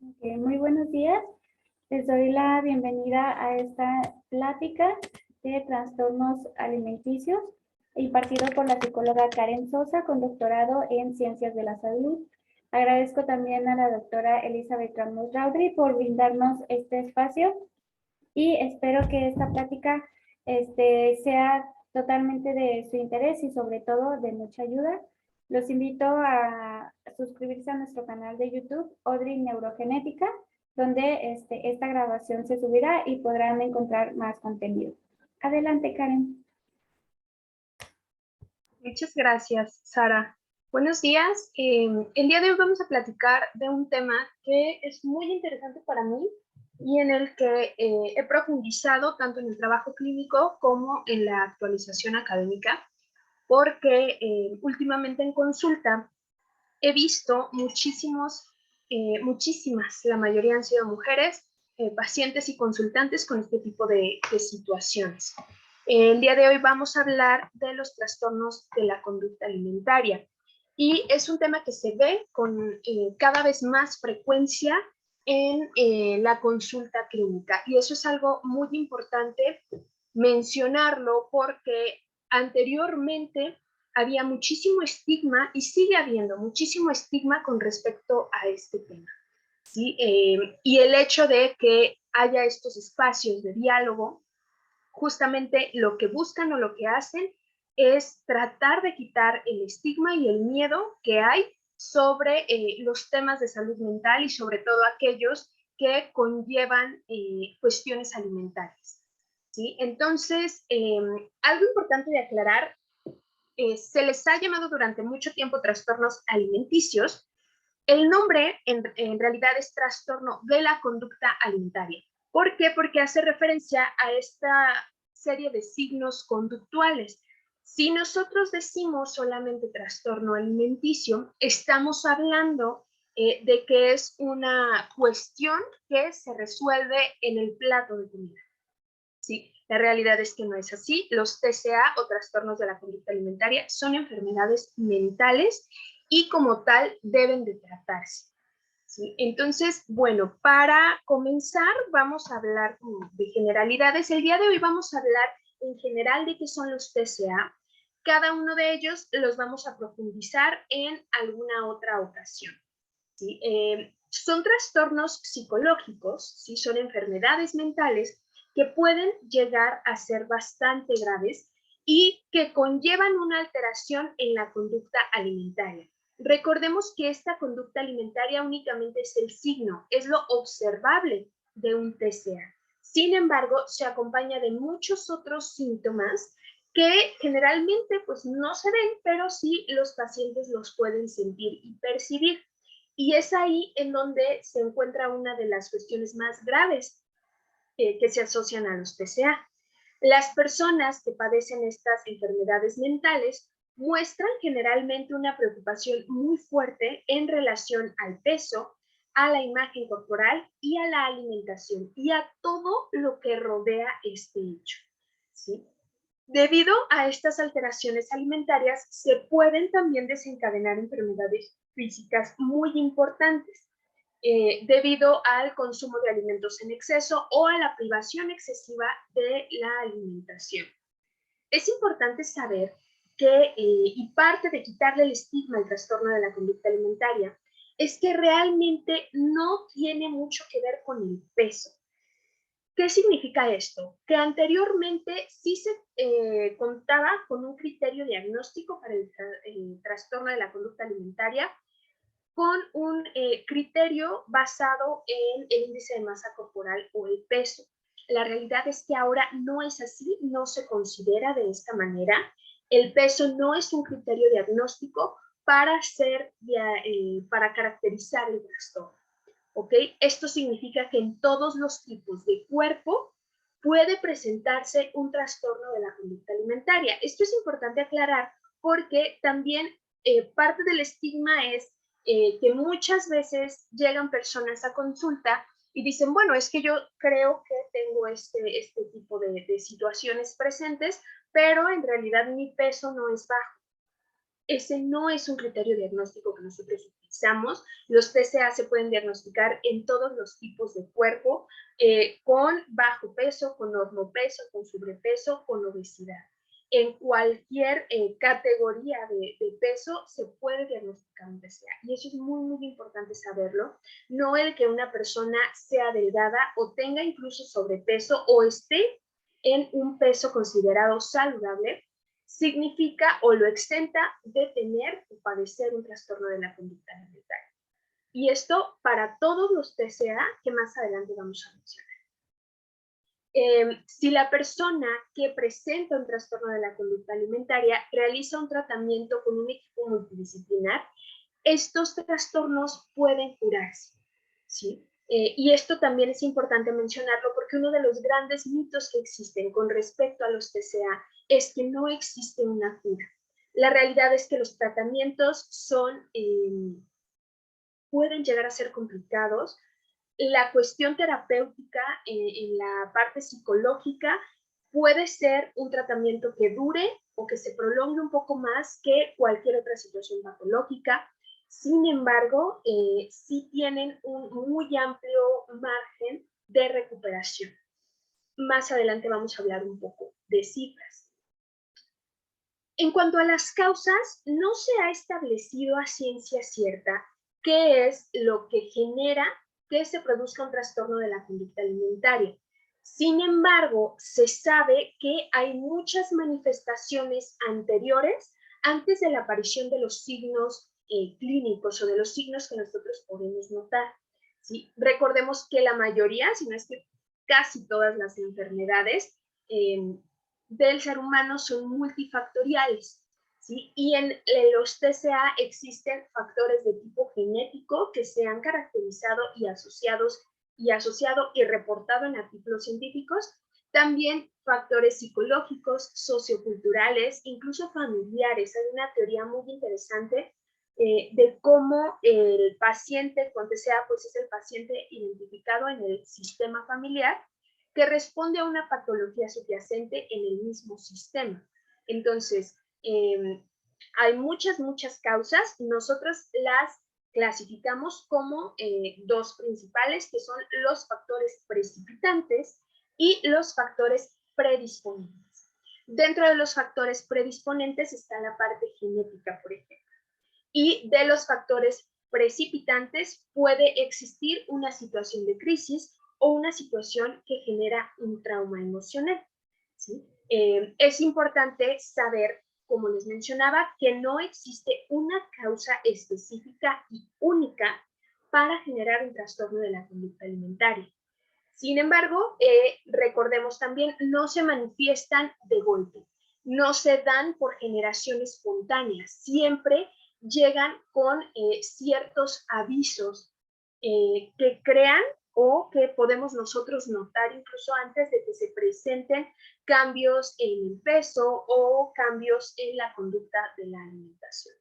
Muy buenos días. Les doy la bienvenida a esta plática de trastornos alimenticios impartido por la psicóloga Karen Sosa con doctorado en Ciencias de la Salud. Agradezco también a la doctora Elizabeth Ramos Raudry por brindarnos este espacio y espero que esta plática sea totalmente de su interés y sobre todo de mucha ayuda. Los invito a suscribirse a nuestro canal de YouTube, Odri Neurogenética, donde esta grabación se subirá y podrán encontrar más contenido. Adelante, Karen. Muchas gracias, Sara. Buenos días. El día de hoy vamos a platicar de un tema que es muy interesante para mí y en el que he profundizado tanto en el trabajo clínico como en la actualización académica, porque últimamente en consulta he visto muchísimas, la mayoría han sido mujeres, pacientes y consultantes con este tipo de situaciones. El día de hoy vamos a hablar de los trastornos de la conducta alimentaria y es un tema que se ve con cada vez más frecuencia en la consulta clínica y eso es algo muy importante mencionarlo porque anteriormente había muchísimo estigma y sigue habiendo muchísimo estigma con respecto a este tema, ¿sí? Y el hecho de que haya estos espacios de diálogo, justamente lo que buscan o lo que hacen es tratar de quitar el estigma y el miedo que hay sobre los temas de salud mental y sobre todo aquellos que conllevan cuestiones alimentarias, ¿sí? Entonces, algo importante de aclarar, se les ha llamado durante mucho tiempo trastornos alimenticios. El nombre en realidad es trastorno de la conducta alimentaria. ¿Por qué? Porque hace referencia a esta serie de signos conductuales. Si nosotros decimos solamente trastorno alimenticio, estamos hablando de que es una cuestión que se resuelve en el plato de comida, ¿sí? La realidad es que no es así. Los TCA o trastornos de la conducta alimentaria son enfermedades mentales y como tal deben de tratarse, ¿sí? Entonces, bueno, para comenzar vamos a hablar de generalidades. El día de hoy vamos a hablar en general de qué son los TCA. Cada uno de ellos los vamos a profundizar en alguna otra ocasión, ¿sí? Son trastornos psicológicos, ¿sí? Son enfermedades mentales que pueden llegar a ser bastante graves y que conllevan una alteración en la conducta alimentaria. Recordemos que esta conducta alimentaria únicamente es el signo, es lo observable de un TCA. Sin embargo, se acompaña de muchos otros síntomas que generalmente pues no se ven, pero sí los pacientes los pueden sentir y percibir. Y es ahí en donde se encuentra una de las cuestiones más graves que se asocian a los TCA. Las personas que padecen estas enfermedades mentales muestran generalmente una preocupación muy fuerte en relación al peso, a la imagen corporal y a la alimentación y a todo lo que rodea este hecho, ¿sí? Debido a estas alteraciones alimentarias, se pueden también desencadenar enfermedades físicas muy importantes debido al consumo de alimentos en exceso o a la privación excesiva de la alimentación. Es importante saber que, y parte de quitarle el estigma al trastorno de la conducta alimentaria, es que realmente no tiene mucho que ver con el peso. ¿Qué significa esto? Que anteriormente sí se contaba con un criterio diagnóstico para el trastorno de la conducta alimentaria, con un criterio basado en el índice de masa corporal o el peso. La realidad es que ahora no es así, no se considera de esta manera. El peso no es un criterio diagnóstico para caracterizar el trastorno. ¿Ok? Esto significa que en todos los tipos de cuerpo puede presentarse un trastorno de la conducta alimentaria. Esto es importante aclarar porque también parte del estigma es que muchas veces llegan personas a consulta y dicen, bueno, es que yo creo que tengo este tipo de situaciones presentes, pero en realidad mi peso no es bajo. ese no es un criterio diagnóstico que nosotros utilizamos. Los TCA se pueden diagnosticar en todos los tipos de cuerpo, con bajo peso, con normopeso, con sobrepeso, con obesidad. En cualquier categoría de peso se puede diagnosticar un TCA. Y eso es muy, muy importante saberlo. No el que una persona sea delgada o tenga incluso sobrepeso o esté en un peso considerado saludable, significa o lo exenta de tener o padecer un trastorno de la conducta alimentaria. Y esto para todos los TCA que más adelante vamos a mencionar. Si la persona que presenta un trastorno de la conducta alimentaria realiza un tratamiento con un equipo multidisciplinar, estos trastornos pueden curarse, ¿sí? Y esto también es importante mencionarlo porque uno de los grandes mitos que existen con respecto a los TCA es que no existe una cura. La realidad es que los tratamientos pueden llegar a ser complicados. La cuestión terapéutica en la parte psicológica puede ser un tratamiento que dure o que se prolongue un poco más que cualquier otra situación patológica. Sin embargo, sí tienen un muy amplio margen de recuperación. Más adelante vamos a hablar un poco de cifras. En cuanto a las causas, no se ha establecido a ciencia cierta qué es lo que genera que se produzca un trastorno de la conducta alimentaria. Sin embargo, se sabe que hay muchas manifestaciones anteriores antes de la aparición de los signos clínicos o de los signos que nosotros podemos notar, ¿sí? Recordemos que la mayoría, si no es que casi todas las enfermedades del ser humano son multifactoriales, ¿sí? Y en los TCA existen factores de tipo genético que se han caracterizado y asociado y reportado en artículos científicos. También factores psicológicos, socioculturales, incluso familiares. Hay una teoría muy interesante de cómo el paciente con TCA pues es el paciente identificado en el sistema familiar que responde a una patología subyacente en el mismo sistema. Entonces, hay muchas causas. Nosotros las clasificamos como dos principales, que son los factores precipitantes y los factores predisponentes. Dentro de los factores predisponentes está la parte genética, por ejemplo. Y de los factores precipitantes puede existir una situación de crisis o una situación que genera un trauma emocional, ¿sí? Es importante saber, como les mencionaba, que no existe una causa específica y única para generar un trastorno de la conducta alimentaria. Sin embargo, recordemos también, no se manifiestan de golpe, no se dan por generación espontánea, siempre llegan con ciertos avisos que crean o que podemos nosotros notar incluso antes de que se presenten cambios en el peso o cambios en la conducta de la alimentación.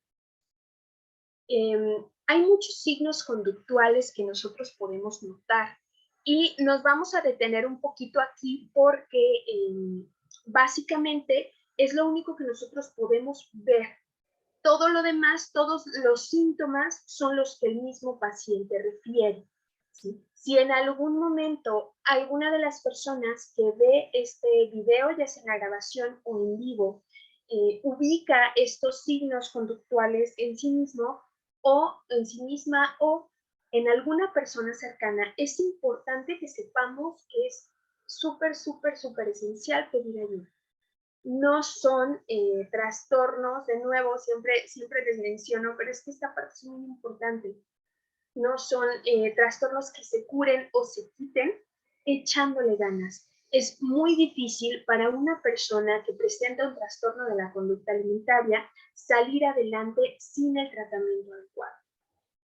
Hay muchos signos conductuales que nosotros podemos notar y nos vamos a detener un poquito aquí porque básicamente es lo único que nosotros podemos ver. Todo lo demás, todos los síntomas son los que el mismo paciente refiere, ¿sí? Si en algún momento alguna de las personas que ve este video, ya sea en la grabación o en vivo, ubica estos signos conductuales en sí mismo o en sí misma o en alguna persona cercana, es importante que sepamos que es súper esencial pedir ayuda. No son trastornos, de nuevo, siempre les menciono, pero es que esta parte es muy importante. No son trastornos que se curen o se quiten echándole ganas. Es muy difícil para una persona que presenta un trastorno de la conducta alimentaria salir adelante sin el tratamiento adecuado.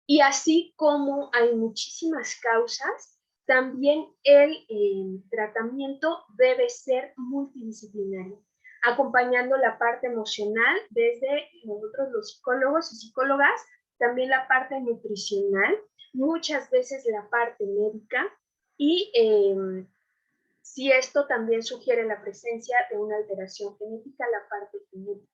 Y así como hay muchísimas causas, también el tratamiento debe ser multidisciplinario, acompañando la parte emocional desde nosotros los psicólogos y psicólogas, también la parte nutricional, muchas veces la parte médica y si esto también sugiere la presencia de una alteración genética, la parte genética.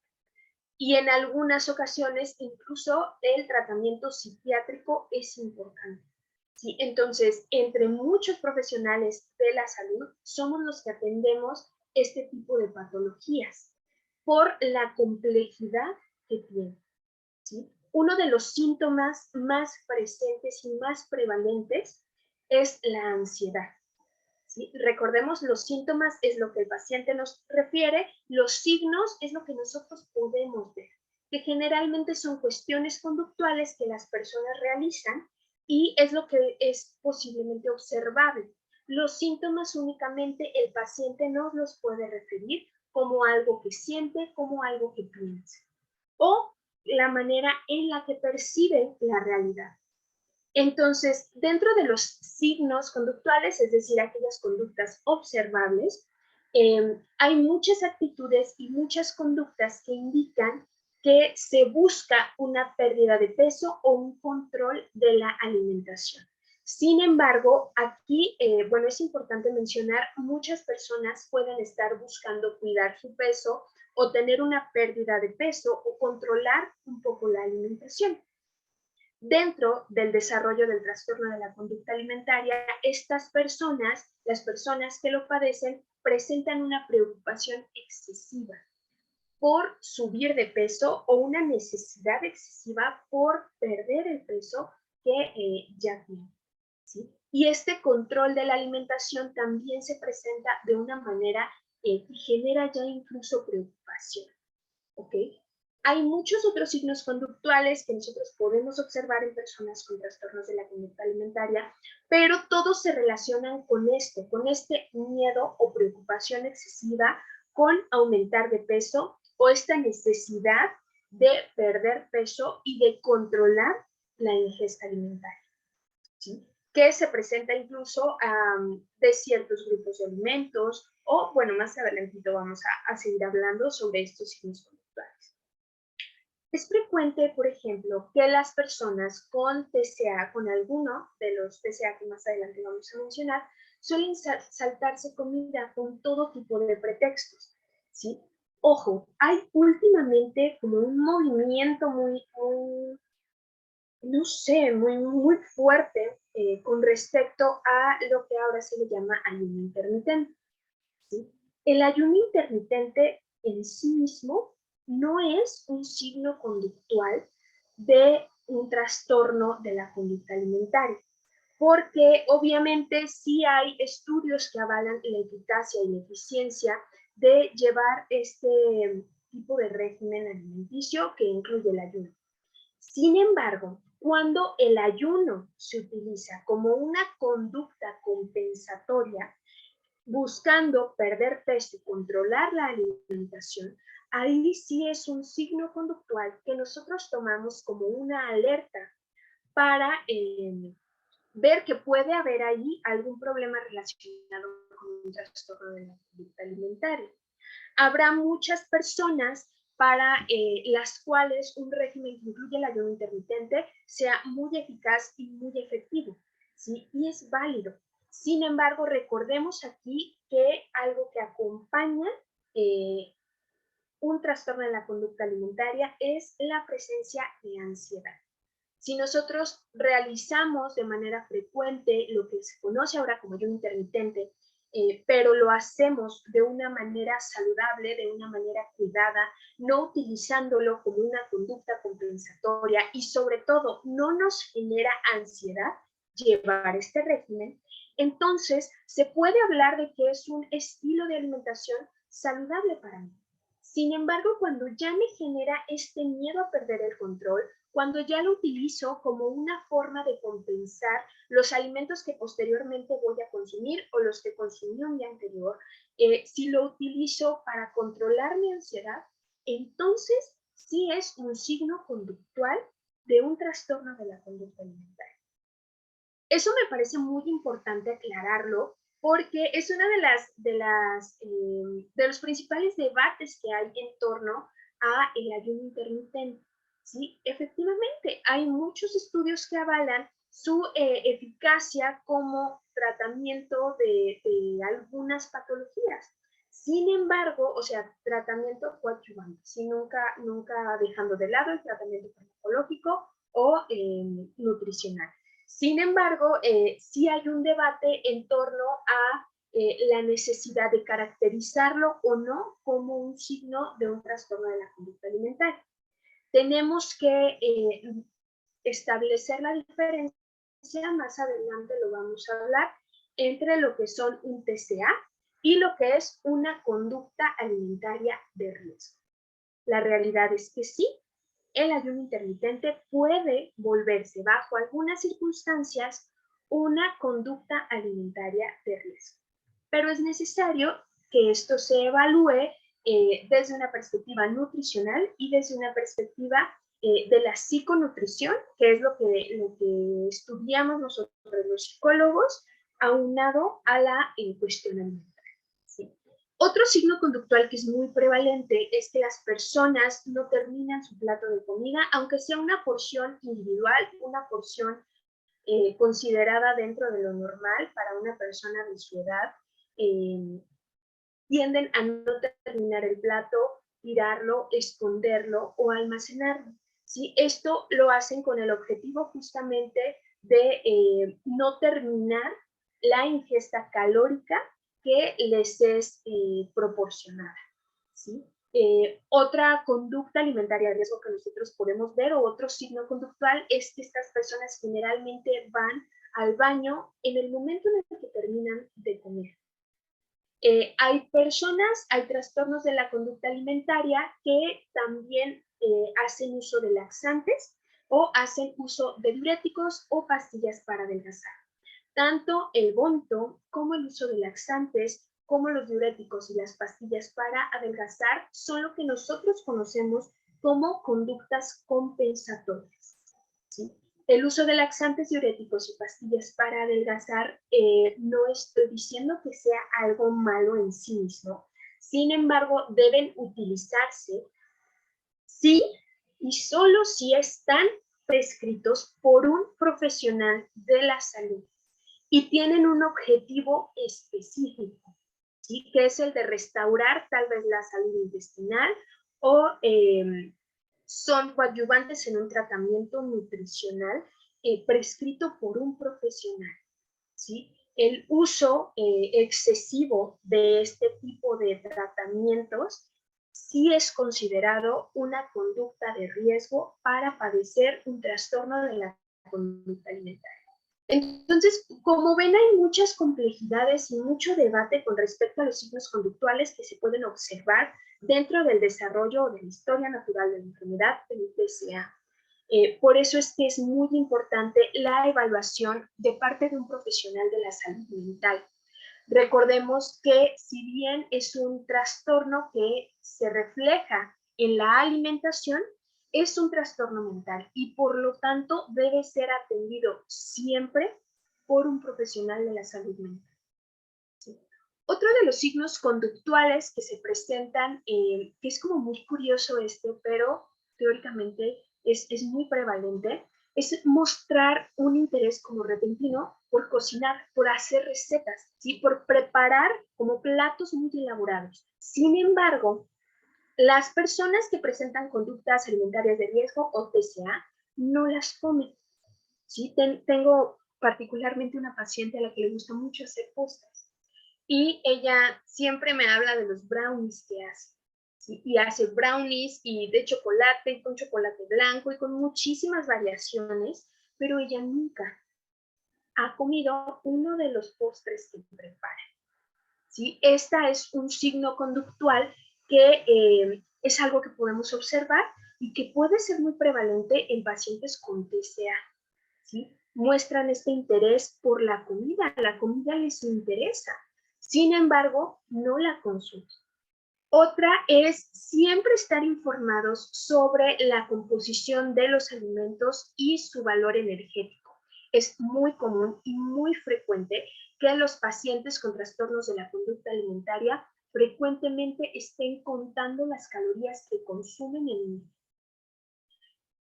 Y en algunas ocasiones incluso el tratamiento psiquiátrico es importante. ¿Sí? Entonces, entre muchos profesionales de la salud, somos los que atendemos este tipo de patologías por la complejidad que tiene. ¿Sí? Uno de los síntomas más presentes y más prevalentes es la ansiedad. ¿Sí? Recordemos, los síntomas es lo que el paciente nos refiere, los signos es lo que nosotros podemos ver, que generalmente son cuestiones conductuales que las personas realizan y es lo que es posiblemente observable. Los síntomas únicamente el paciente nos los puede referir como algo que siente, como algo que piensa, o la manera en la que percibe la realidad. Entonces, dentro de los signos conductuales, es decir, aquellas conductas observables, hay muchas actitudes y muchas conductas que indican que se busca una pérdida de peso o un control de la alimentación. Sin embargo, aquí, bueno, es importante mencionar, muchas personas pueden estar buscando cuidar su peso o tener una pérdida de peso o controlar un poco la alimentación. Dentro del desarrollo del trastorno de la conducta alimentaria, estas personas, las personas que lo padecen, presentan una preocupación excesiva por subir de peso o una necesidad excesiva por perder el peso que ya tienen. ¿Sí? Y este control de la alimentación también se presenta de una manera que genera ya incluso preocupación. ¿Ok? Hay muchos otros signos conductuales que nosotros podemos observar en personas con trastornos de la conducta alimentaria, pero todos se relacionan con este miedo o preocupación excesiva con aumentar de peso o esta necesidad de perder peso y de controlar la ingesta alimentaria, ¿sí? Que se presenta incluso de ciertos grupos de alimentos o, bueno, más adelantito vamos a seguir hablando sobre estos signos conductuales. Es frecuente, por ejemplo, que las personas con TCA, con alguno de los TCA que más adelante vamos a mencionar, suelen saltarse comida con todo tipo de pretextos, ¿sí? Ojo, hay últimamente como un movimiento no sé, muy fuerte con respecto a lo que ahora se le llama ayuno intermitente, ¿sí? El ayuno intermitente en sí mismo no es un signo conductual de un trastorno de la conducta alimentaria, porque obviamente sí hay estudios que avalan la eficacia y la eficiencia de llevar este tipo de régimen alimenticio que incluye el ayuno. Sin embargo, cuando el ayuno se utiliza como una conducta compensatoria, buscando perder peso y controlar la alimentación, ahí sí es un signo conductual que nosotros tomamos como una alerta para ver que puede haber ahí algún problema relacionado con un trastorno de la conducta alimentaria. Habrá muchas personas para las cuales un régimen que incluye el ayuno intermitente sea muy eficaz y muy efectivo, ¿sí? Y es válido. Sin embargo, recordemos aquí que algo que acompaña un trastorno de la conducta alimentaria es la presencia de ansiedad. Si nosotros realizamos de manera frecuente lo que se conoce ahora como ayuno intermitente, pero lo hacemos de una manera saludable, de una manera cuidada, no utilizándolo como una conducta compensatoria y sobre todo no nos genera ansiedad llevar este régimen, entonces se puede hablar de que es un estilo de alimentación saludable para mí. Sin embargo, cuando ya me genera este miedo a perder el control, cuando ya lo utilizo como una forma de compensar los alimentos que posteriormente voy a consumir o los que consumí un día anterior, si lo utilizo para controlar mi ansiedad, entonces sí es un signo conductual de un trastorno de la conducta alimentaria. Eso me parece muy importante aclararlo porque es una de los principales debates que hay en torno a el ayuno intermitente. Sí, efectivamente, hay muchos estudios que avalan su eficacia como tratamiento de algunas patologías. Sin embargo, o sea, tratamiento coadyuvante, ¿sí? Nunca dejando de lado el tratamiento farmacológico o nutricional. Sin embargo, sí hay un debate en torno a la necesidad de caracterizarlo o no como un signo de un trastorno de la conducta alimentaria. Tenemos que establecer la diferencia, más adelante lo vamos a hablar, entre lo que son un TCA y lo que es una conducta alimentaria de riesgo. La realidad es que sí, el ayuno intermitente puede volverse bajo algunas circunstancias una conducta alimentaria de riesgo, pero es necesario que esto se evalúe desde una perspectiva nutricional y desde una perspectiva de la psiconutrición, que es lo que estudiamos nosotros los psicólogos, aunado a la cuestión alimentaria. ¿Sí? Otro signo conductual que es muy prevalente es que las personas no terminan su plato de comida, aunque sea una porción individual, una porción considerada dentro de lo normal para una persona de su edad, tienden a no terminar el plato, tirarlo, esconderlo o almacenarlo. ¿Sí? Esto lo hacen con el objetivo justamente de no terminar la ingesta calórica que les es proporcionada. ¿Sí? Otra conducta alimentaria de riesgo que nosotros podemos ver o otro signo conductual es que estas personas generalmente van al baño en el momento en el que terminan de comer. Hay trastornos de la conducta alimentaria que también hacen uso de laxantes o hacen uso de diuréticos o pastillas para adelgazar. Tanto el vómito como el uso de laxantes, como los diuréticos y las pastillas para adelgazar son lo que nosotros conocemos como conductas compensatorias. ¿Sí? El uso de laxantes, diuréticos y pastillas para adelgazar, no estoy diciendo que sea algo malo en sí mismo. Sin embargo, deben utilizarse sí y solo si están prescritos por un profesional de la salud y tienen un objetivo específico, ¿sí? Que es el de restaurar tal vez la salud intestinal o son coadyuvantes en un tratamiento nutricional prescrito por un profesional. ¿Sí? El uso excesivo de este tipo de tratamientos sí es considerado una conducta de riesgo para padecer un trastorno de la conducta alimentaria. Entonces, como ven, hay muchas complejidades y mucho debate con respecto a los signos conductuales que se pueden observar dentro del desarrollo de la historia natural de la enfermedad del TCA. Por eso es que es muy importante la evaluación de parte de un profesional de la salud mental. Recordemos que si bien es un trastorno que se refleja en la alimentación, es un trastorno mental y por lo tanto debe ser atendido siempre por un profesional de la salud mental. ¿Sí? Otro de los signos conductuales que se presentan, que es como muy curioso pero teóricamente es muy prevalente, es mostrar un interés como repentino por cocinar, por hacer recetas, ¿sí? Por preparar como platos muy elaborados. Sin embargo, las personas que presentan conductas alimentarias de riesgo o TCA no las comen. ¿Sí? Tengo particularmente una paciente a la que le gusta mucho hacer postres y ella siempre me habla de los brownies que hace. ¿Sí? Y hace brownies y de chocolate y con chocolate blanco y con muchísimas variaciones, pero ella nunca ha comido uno de los postres que prepara. ¿Sí? Esta es un signo conductual que es algo que podemos observar y que puede ser muy prevalente en pacientes con TCA. ¿Sí? Muestran este interés por la comida les interesa, sin embargo, no la consumen. Otra es siempre estar informados sobre la composición de los alimentos y su valor energético. Es muy común y muy frecuente que los pacientes con trastornos de la conducta alimentaria frecuentemente estén contando las calorías que consumen en un día.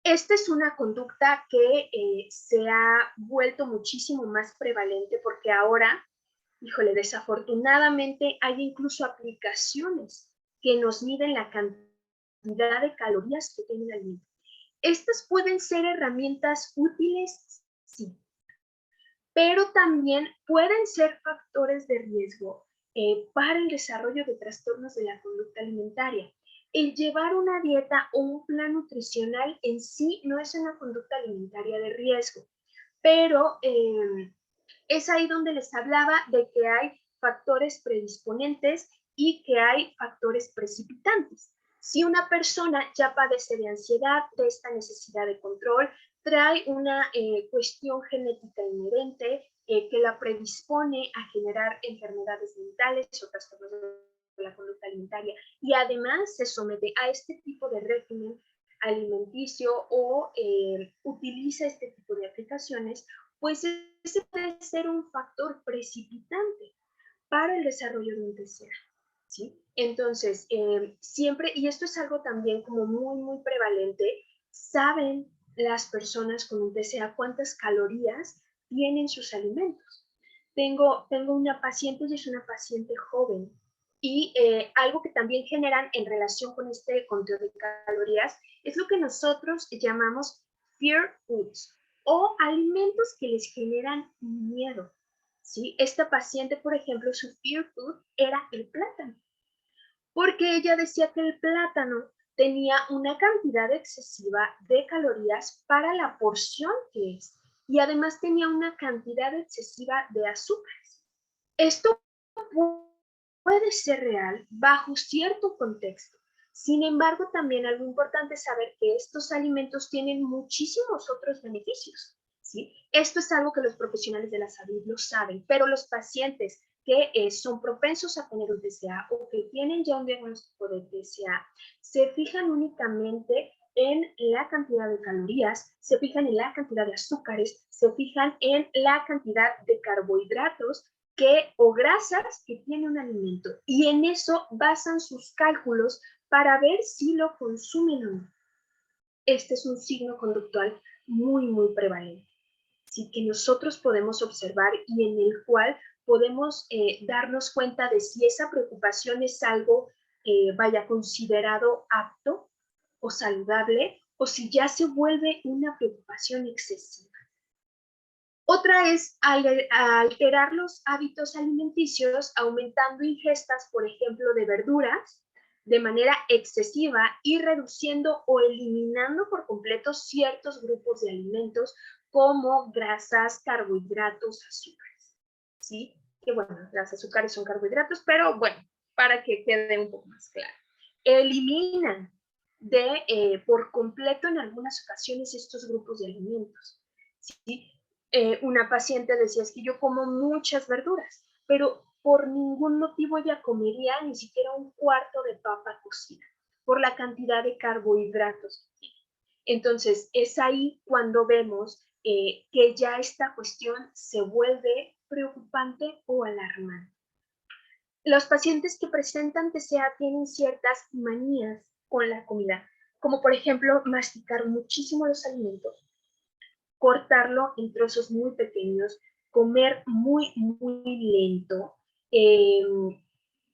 Esta es una conducta que se ha vuelto muchísimo más prevalente porque ahora Híjole, desafortunadamente hay incluso aplicaciones que nos miden la cantidad de calorías que tiene el alimento. Estas pueden ser herramientas útiles, sí, pero también pueden ser factores de riesgo para el desarrollo de trastornos de la conducta alimentaria. El llevar una dieta o un plan nutricional en sí no es una conducta alimentaria de riesgo, pero es ahí donde les hablaba de que hay factores predisponentes y que hay factores precipitantes. Si una persona ya padece de ansiedad, de esta necesidad de control, trae una cuestión genética inherente que la predispone a generar enfermedades mentales o trastornos de la conducta alimentaria y además se somete a este tipo de régimen alimenticio o utiliza este tipo de aplicaciones, pues ese puede ser un factor precipitante para el desarrollo de un TCA, ¿sí? Entonces, siempre, y esto es algo también como muy prevalente, saben las personas con un TCA cuántas calorías tienen sus alimentos. Tengo una paciente y es una paciente joven y algo que también generan en relación con este conteo de calorías es lo que nosotros llamamos fear foods o alimentos que les generan miedo. ¿Sí? Esta paciente, por ejemplo, su fear food era el plátano, porque ella decía que el plátano tenía una cantidad excesiva de calorías para la porción que es, y además tenía una cantidad excesiva de azúcares. Esto puede ser real bajo cierto contexto. Sin embargo, también algo importante es saber que estos alimentos tienen muchísimos otros beneficios, ¿sí? Esto es algo que los profesionales de la salud lo saben, pero los pacientes que son propensos a tener un TCA o que tienen ya un diagnóstico de TCA se fijan únicamente en la cantidad de calorías, se fijan en la cantidad de azúcares, se fijan en la cantidad de carbohidratos o grasas que tiene un alimento y en eso basan sus cálculos para ver si lo consumen o no. Este es un signo conductual muy prevalente, ¿sí? Que nosotros podemos observar y en el cual podemos darnos cuenta de si esa preocupación es algo vaya considerado apto o saludable o si ya se vuelve una preocupación excesiva. Otra es alterar los hábitos alimenticios aumentando ingestas, por ejemplo, de verduras de manera excesiva y reduciendo o eliminando por completo ciertos grupos de alimentos como grasas, carbohidratos, azúcares. ¿Sí? Que bueno, las azúcares son carbohidratos, pero bueno, para que quede un poco más claro. Eliminan por completo en algunas ocasiones estos grupos de alimentos. ¿Sí? Una paciente decía, es que yo como muchas verduras, pero por ningún motivo ella comería ni siquiera un cuarto de papa cocida, por la cantidad de carbohidratos que tiene. Entonces, es ahí cuando vemos que ya esta cuestión se vuelve preocupante o alarmante. Los pacientes que presentan TCA tienen ciertas manías con la comida, como por ejemplo masticar muchísimo los alimentos, cortarlo en trozos muy pequeños, comer muy lento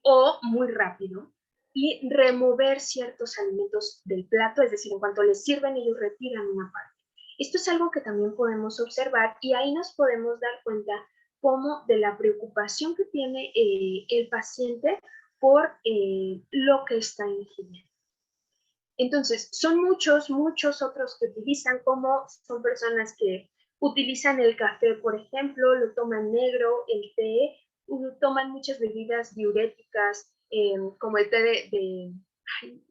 o muy rápido y remover ciertos alimentos del plato, es decir, en cuanto les sirven ellos retiran una parte. Esto es algo que también podemos observar y ahí nos podemos dar cuenta como de la preocupación que tiene el paciente por lo que está ingiriendo. Entonces, son muchos otros que utilizan, como son personas que utilizan el café, por ejemplo, lo toman negro, el té, toman muchas bebidas diuréticas, como el té ay,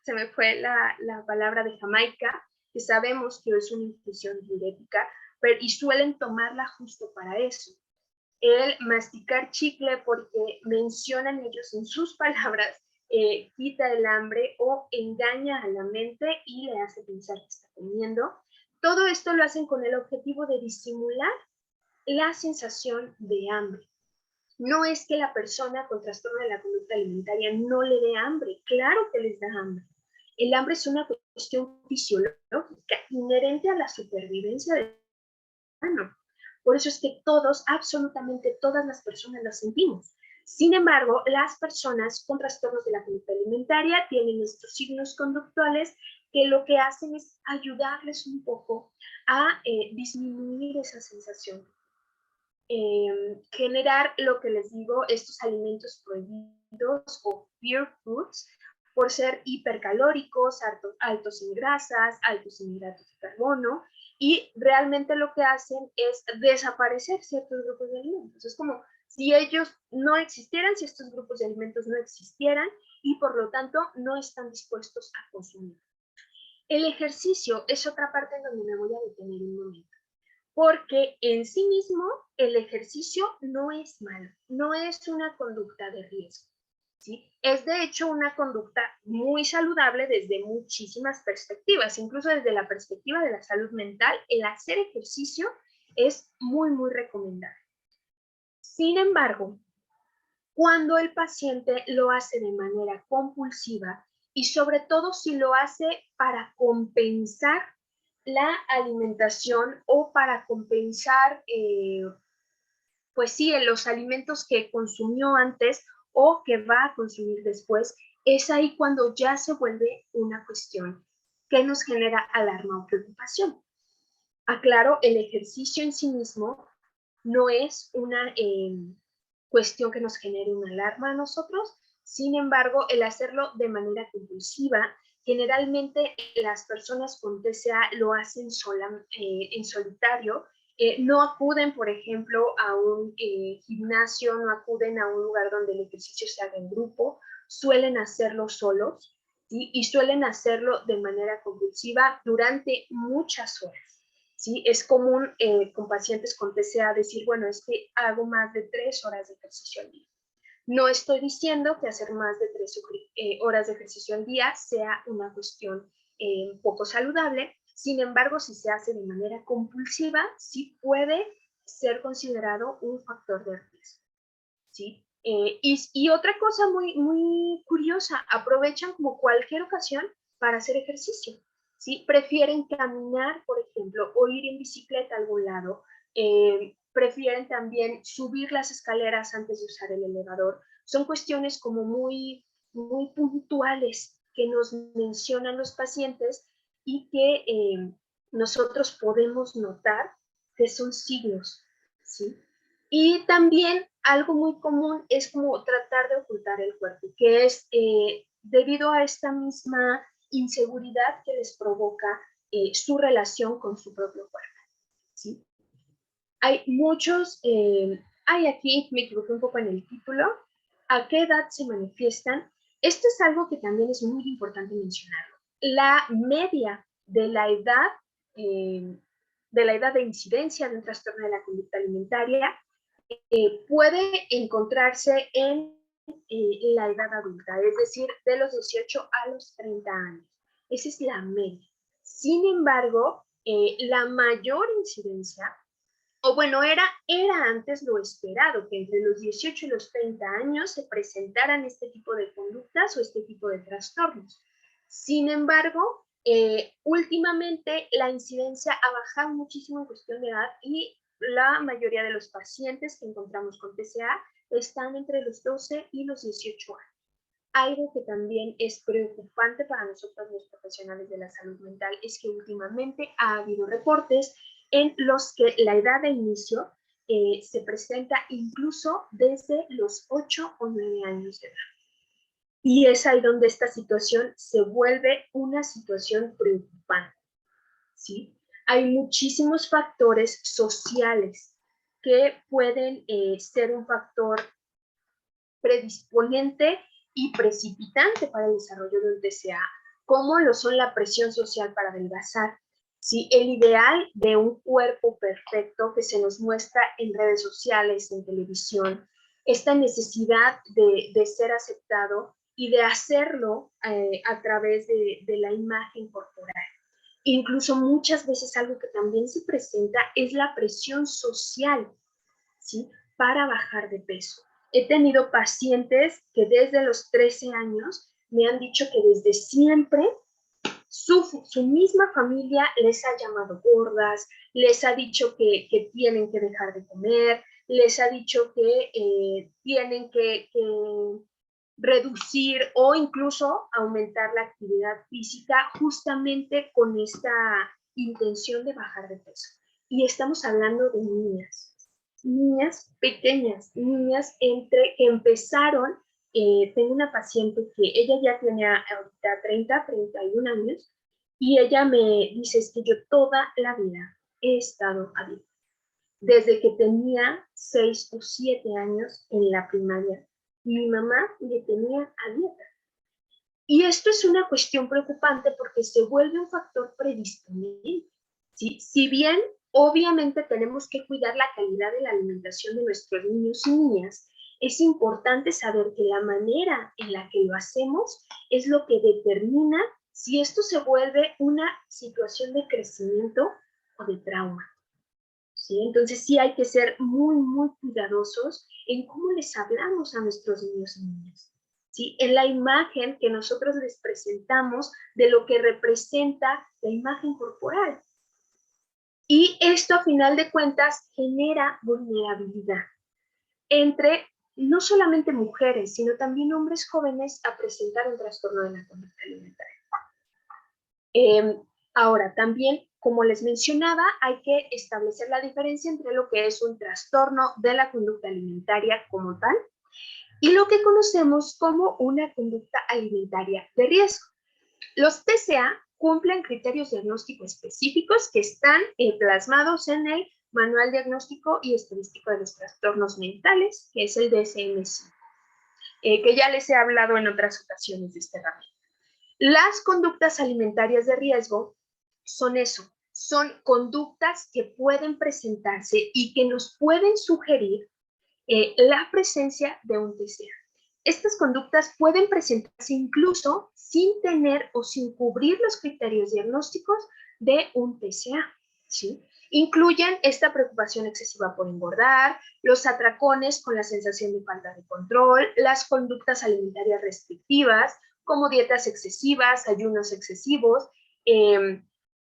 se me fue la palabra de Jamaica, que sabemos que es una infusión diurética, y suelen tomarla justo para eso. El masticar chicle, porque mencionan ellos en sus palabras, quita el hambre o engaña a la mente y le hace pensar que está comiendo. Todo esto lo hacen con el objetivo de disimular la sensación de hambre. No es que la persona con trastorno de la conducta alimentaria no le dé hambre, claro que les da hambre. El hambre es una cuestión fisiológica inherente a la supervivencia del humano. Por eso es que todos, absolutamente todas las personas las sentimos. Sin embargo, las personas con trastornos de la conducta alimentaria tienen estos signos conductuales que lo que hacen es ayudarles un poco a disminuir esa sensación. Generar lo que les digo, estos alimentos prohibidos o fear foods, por ser hipercalóricos, altos en grasas, altos en hidratos de carbono, y realmente lo que hacen es desaparecer ciertos grupos de alimentos. Es como si ellos no existieran, si estos grupos de alimentos no existieran, y por lo tanto no están dispuestos a consumir. El ejercicio es otra parte en donde me voy a detener un momento, porque en sí mismo el ejercicio no es malo, no es una conducta de riesgo, ¿sí? Es de hecho una conducta muy saludable desde muchísimas perspectivas, incluso desde la perspectiva de la salud mental, el hacer ejercicio es muy, muy recomendable. Sin embargo, cuando el paciente lo hace de manera compulsiva y sobre todo si lo hace para compensar la alimentación o para compensar, pues sí, los alimentos que consumió antes o que va a consumir después, es ahí cuando ya se vuelve una cuestión que nos genera alarma o preocupación. Aclaro, el ejercicio en sí mismo no es una cuestión que nos genere una alarma a nosotros. Sin embargo, el hacerlo de manera compulsiva, generalmente las personas con TCA lo hacen en solitario, no acuden, por ejemplo, a un gimnasio, no acuden a un lugar donde el ejercicio se haga en grupo, suelen hacerlo solos, ¿sí? Y suelen hacerlo de manera compulsiva durante muchas horas. ¿Sí? Es común con pacientes con TCA decir, bueno, es que hago más de 3 horas de ejercicio al día. No estoy diciendo que hacer más de 3 horas de ejercicio al día sea una cuestión poco saludable, sin embargo, si se hace de manera compulsiva, sí puede ser considerado un factor de riesgo. ¿Sí? Y otra cosa muy, muy curiosa, aprovechan como cualquier ocasión para hacer ejercicio. ¿Sí? Prefieren caminar, por ejemplo, o ir en bicicleta a algún lado. Prefieren también subir las escaleras antes de usar el elevador. Son cuestiones como muy, muy puntuales que nos mencionan los pacientes y que nosotros podemos notar que son signos, ¿sí? Y también algo muy común es como tratar de ocultar el cuerpo, que es debido a esta misma inseguridad que les provoca su relación con su propio cuerpo, ¿sí? Hay muchos, hay aquí, me equivoqué un poco en el título, ¿a qué edad se manifiestan? Esto es algo que también es muy importante mencionarlo. La media eh, de la edad de incidencia de un trastorno de la conducta alimentaria puede encontrarse en la edad adulta, es decir, de los 18 a los 30 años. Esa es la media. Sin embargo, la mayor incidencia, o bueno, era antes lo esperado, que entre los 18 y los 30 años se presentaran este tipo de conductas o este tipo de trastornos. Sin embargo, últimamente la incidencia ha bajado muchísimo en cuestión de edad y la mayoría de los pacientes que encontramos con TCA están entre los 12 y los 18 años. Algo que también es preocupante para nosotros los profesionales de la salud mental es que últimamente ha habido reportes en los que la edad de inicio se presenta incluso desde los 8 o 9 años de edad. Y es ahí donde esta situación se vuelve una situación preocupante, ¿sí? Hay muchísimos factores sociales que pueden ser un factor predisponente y precipitante para el desarrollo de un TCA, como lo son la presión social para adelgazar, ¿sí? El ideal de un cuerpo perfecto que se nos muestra en redes sociales, en televisión, esta necesidad de ser aceptado y de hacerlo a través de la imagen corporal. Incluso muchas veces algo que también se presenta es la presión social, ¿sí? Para bajar de peso. He tenido pacientes que desde los 13 años me han dicho que desde siempre su misma familia les ha llamado gordas, les ha dicho que tienen que dejar de comer, les ha dicho que tienen que reducir o incluso aumentar la actividad física justamente con esta intención de bajar de peso. Y estamos hablando de niñas pequeñas, niñas que empezaron. Tengo una paciente que ella ya tenía ahorita 31 años y ella me dice, es que yo toda la vida he estado a dieta. Desde que tenía 6 o 7 años en la primaria, mi mamá le tenía a dieta. Y esto es una cuestión preocupante porque se vuelve un factor predisponente. ¿Sí? Si bien obviamente tenemos que cuidar la calidad de la alimentación de nuestros niños y niñas, es importante saber que la manera en la que lo hacemos es lo que determina si esto se vuelve una situación de crecimiento o de trauma. ¿Sí? Entonces sí hay que ser muy, muy cuidadosos en cómo les hablamos a nuestros niños y niñas. ¿Sí? En la imagen que nosotros les presentamos de lo que representa la imagen corporal. Y esto, a final de cuentas, genera vulnerabilidad entre no solamente mujeres, sino también hombres jóvenes a presentar un trastorno de la conducta alimentaria. Ahora, también, como les mencionaba, hay que establecer la diferencia entre lo que es un trastorno de la conducta alimentaria como tal y lo que conocemos como una conducta alimentaria de riesgo. Los TCA cumplen criterios diagnósticos específicos que están plasmados en el Manual Diagnóstico y Estadístico de los Trastornos Mentales, que es el DSM-5, que ya les he hablado en otras ocasiones de esta herramienta. Las conductas alimentarias de riesgo son eso, son conductas que pueden presentarse y que nos pueden sugerir la presencia de un TCA. Estas conductas pueden presentarse incluso sin tener o sin cubrir los criterios diagnósticos de un TCA, ¿sí? Incluyen esta preocupación excesiva por engordar, los atracones con la sensación de falta de control, las conductas alimentarias restrictivas, como dietas excesivas, ayunos excesivos,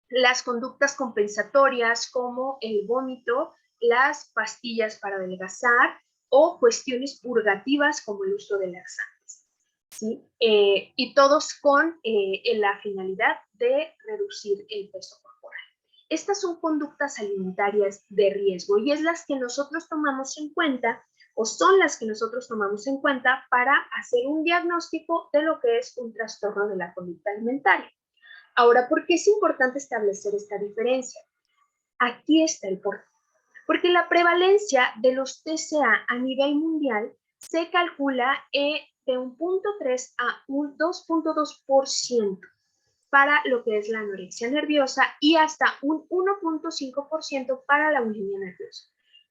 las conductas compensatorias como el vómito, las pastillas para adelgazar o cuestiones purgativas como el uso de laxantes. ¿Sí? Y todos con la finalidad de reducir el peso corporal. Estas son conductas alimentarias de riesgo y es las que nosotros tomamos en cuenta o son las que nosotros tomamos en cuenta para hacer un diagnóstico de lo que es un trastorno de la conducta alimentaria. Ahora, ¿por qué es importante establecer esta diferencia? Aquí está el porqué. Porque la prevalencia de los TCA a nivel mundial se calcula de un 0.3 a un 2.2% para lo que es la anorexia nerviosa y hasta un 1.5% para la bulimia nerviosa.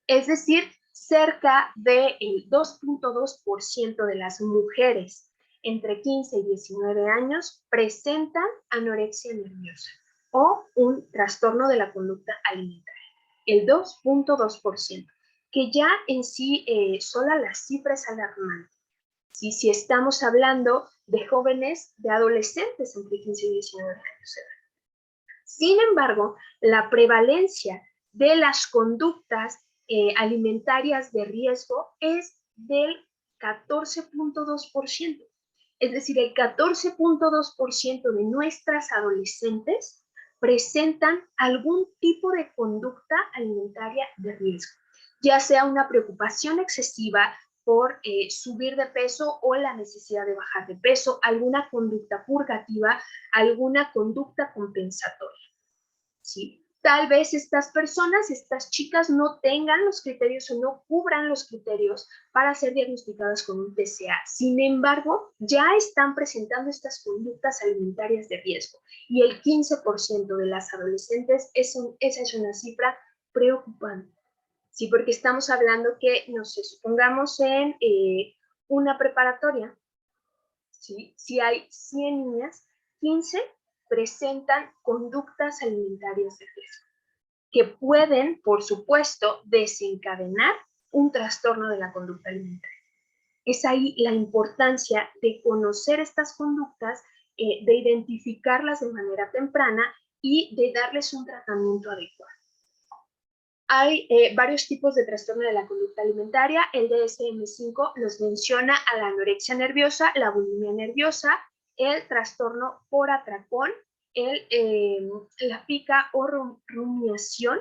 Es decir, cerca del 2.2% de las mujeres entre 15 y 19 años presentan anorexia nerviosa o un trastorno de la conducta alimentaria. El 2.2%, que ya en sí sola la cifra es alarmante. Si estamos hablando de jóvenes, de adolescentes entre 15 y 19 años de edad. Sin embargo, la prevalencia de las conductas alimentarias de riesgo es del 14.2%. Es decir, el 14.2% de nuestras adolescentes presentan algún tipo de conducta alimentaria de riesgo, ya sea una preocupación excesiva por subir de peso o la necesidad de bajar de peso, alguna conducta purgativa, alguna conducta compensatoria. ¿Sí? Tal vez estas personas, estas chicas no tengan los criterios o no cubran los criterios para ser diagnosticadas con un TCA. Sin embargo, ya están presentando estas conductas alimentarias de riesgo y el 15% de las adolescentes, esa es una cifra preocupante. Sí, porque estamos hablando que, no sé, supongamos en una preparatoria, ¿sí? Si hay 100 niñas, 15 presentan conductas alimentarias de riesgo, que pueden, por supuesto, desencadenar un trastorno de la conducta alimentaria. Es ahí la importancia de conocer estas conductas de identificarlas de manera temprana y de darles un tratamiento adecuado. Hay varios tipos de trastorno de la conducta alimentaria. El DSM-5 los menciona a la anorexia nerviosa, la bulimia nerviosa, el trastorno por atracón, la pica o rumiación,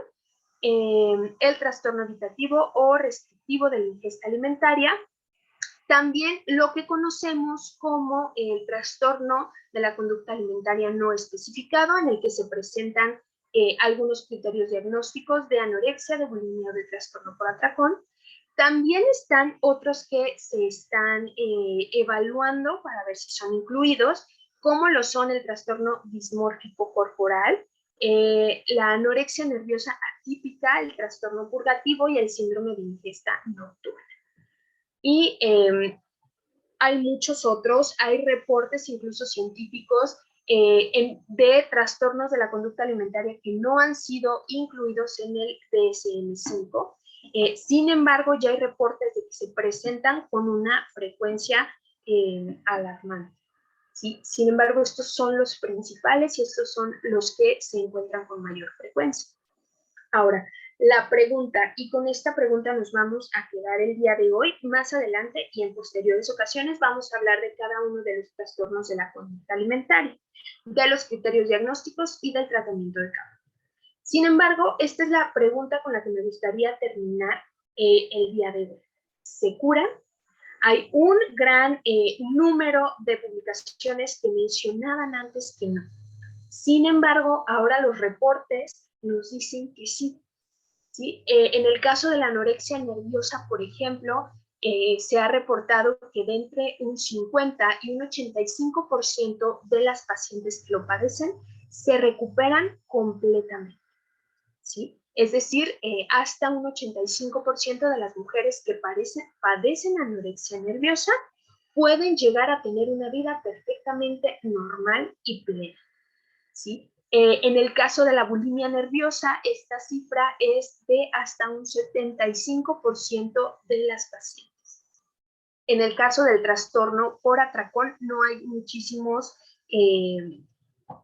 el trastorno evitativo o restrictivo de la ingesta alimentaria. También lo que conocemos como el trastorno de la conducta alimentaria no especificado, en el que se presentan algunos criterios diagnósticos de anorexia, de bulimia o de trastorno por atracón. También están otros que se están evaluando para ver si son incluidos, como lo son el trastorno dismórfico corporal, la anorexia nerviosa atípica, el trastorno purgativo y el síndrome de ingesta nocturna. Y hay muchos otros, hay reportes incluso científicos de trastornos de la conducta alimentaria que no han sido incluidos en el DSM-5. Sin embargo, ya hay reportes de que se presentan con una frecuencia alarmante. ¿Sí? Sin embargo, estos son los principales y estos son los que se encuentran con mayor frecuencia. Ahora, la pregunta, y con esta pregunta nos vamos a quedar el día de hoy. Más adelante y en posteriores ocasiones vamos a hablar de cada uno de los trastornos de la conducta alimentaria, de los criterios diagnósticos y del tratamiento de cada uno. Sin embargo, esta es la pregunta con la que me gustaría terminar el día de hoy. ¿Se curan? Hay un gran número de publicaciones que mencionaban antes que no. Sin embargo, ahora los reportes nos dicen que sí. ¿Sí? En el caso de la anorexia nerviosa, por ejemplo, se ha reportado que de entre un 50 y un 85% de las pacientes que lo padecen se recuperan completamente. ¿Sí? Es decir, hasta un 85% de las mujeres que padecen anorexia nerviosa pueden llegar a tener una vida perfectamente normal y plena. ¿Sí? En el caso de la bulimia nerviosa, esta cifra es de hasta un 75% de las pacientes. En el caso del trastorno por atracón, no hay muchísimos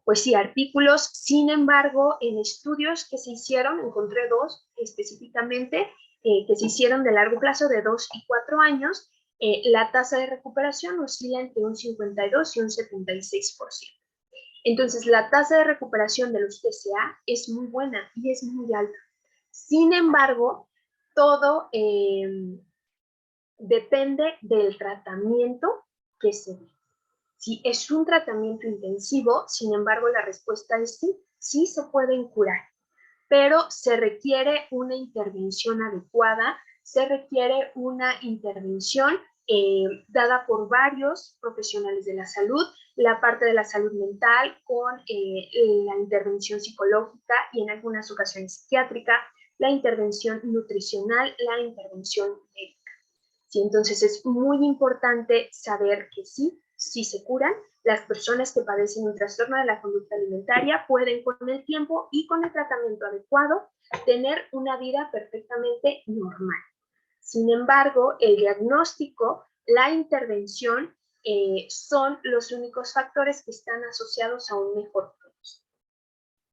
pues sí, artículos. Sin embargo, en estudios que se hicieron, encontré dos específicamente, que se hicieron de largo plazo, de 2 y 4 años, la tasa de recuperación oscila entre un 52 y un 76%. Entonces, la tasa de recuperación de los TCA es muy buena y es muy alta. Sin embargo, todo depende del tratamiento que se dé. Si es un tratamiento intensivo, sin embargo, la respuesta es sí, sí se pueden curar, pero se requiere una intervención adecuada, se requiere una intervención dada por varios profesionales de la salud, la parte de la salud mental con la intervención psicológica y en algunas ocasiones psiquiátrica, la intervención nutricional, la intervención médica. ¿Sí? Entonces es muy importante saber que sí, sí se curan. Las personas que padecen un trastorno de la conducta alimentaria pueden con el tiempo y con el tratamiento adecuado tener una vida perfectamente normal. Sin embargo, el diagnóstico, la intervención son los únicos factores que están asociados a un mejor pronóstico.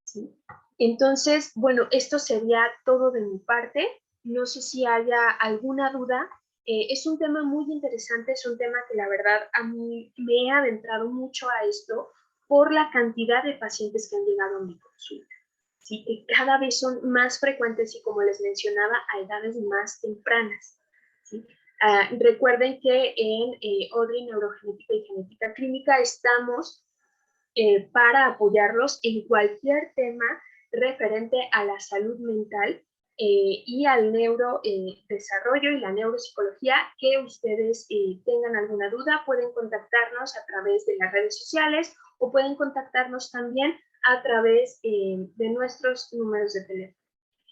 ¿Sí? Entonces, bueno, esto sería todo de mi parte. No sé si haya alguna duda. Es un tema muy interesante, es un tema que la verdad a mí me he adentrado mucho a esto por la cantidad de pacientes que han llegado a mi consulta. ¿Sí? Que cada vez son más frecuentes y, como les mencionaba, a edades más tempranas. ¿Sí? Recuerden que en ODRI Neurogenética y Genética Clínica estamos para apoyarlos en cualquier tema referente a la salud mental y al neurodesarrollo y la neuropsicología. Que ustedes tengan alguna duda, pueden contactarnos a través de las redes sociales o pueden contactarnos también a través de nuestros números de teléfono.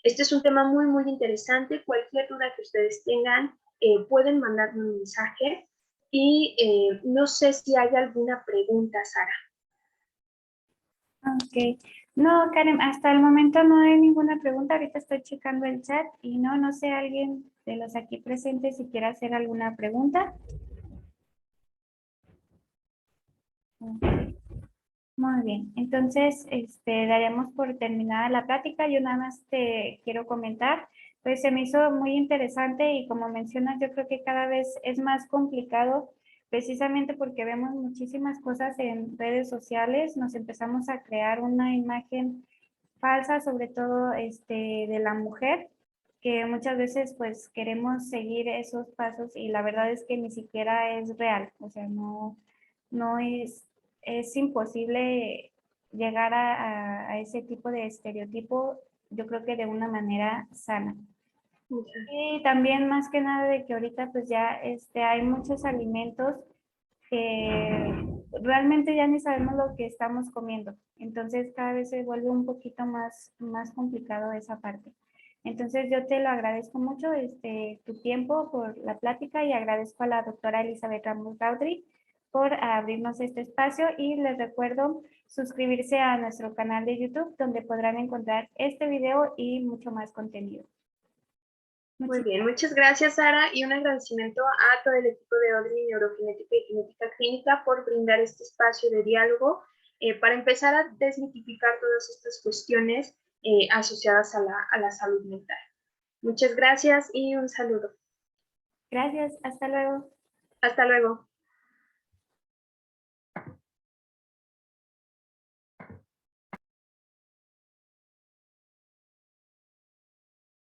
Este es un tema muy, muy interesante. Cualquier duda que ustedes tengan, pueden mandarme un mensaje. Y no sé si hay alguna pregunta, Sara. Ok. No, Karen, hasta el momento no hay ninguna pregunta. Ahorita estoy checando el chat y no sé alguien de los aquí presentes si quiere hacer alguna pregunta. Okay. Muy bien, entonces daremos por terminada la plática. Yo nada más te quiero comentar, pues se me hizo muy interesante y como mencionas, yo creo que cada vez es más complicado precisamente porque vemos muchísimas cosas en redes sociales, nos empezamos a crear una imagen falsa, sobre todo de la mujer, que muchas veces pues queremos seguir esos pasos y la verdad es que ni siquiera es real, o sea, no es imposible llegar a ese tipo de estereotipo, yo creo que de una manera sana. Y también más que nada de que ahorita pues ya hay muchos alimentos que realmente ya ni sabemos lo que estamos comiendo. Entonces cada vez se vuelve un poquito más complicado esa parte. Entonces yo te lo agradezco mucho tu tiempo por la plática y agradezco a la doctora Elizabeth Ramos Gaudry por abrirnos este espacio y les recuerdo suscribirse a nuestro canal de YouTube donde podrán encontrar este video y mucho más contenido. Muy bien, muchas gracias, Sara, y un agradecimiento a todo el equipo de ODRI Neurogenética y Genética Clínica por brindar este espacio de diálogo para empezar a desmitificar todas estas cuestiones asociadas a la salud mental. Muchas gracias y un saludo. Gracias, hasta luego. Hasta luego.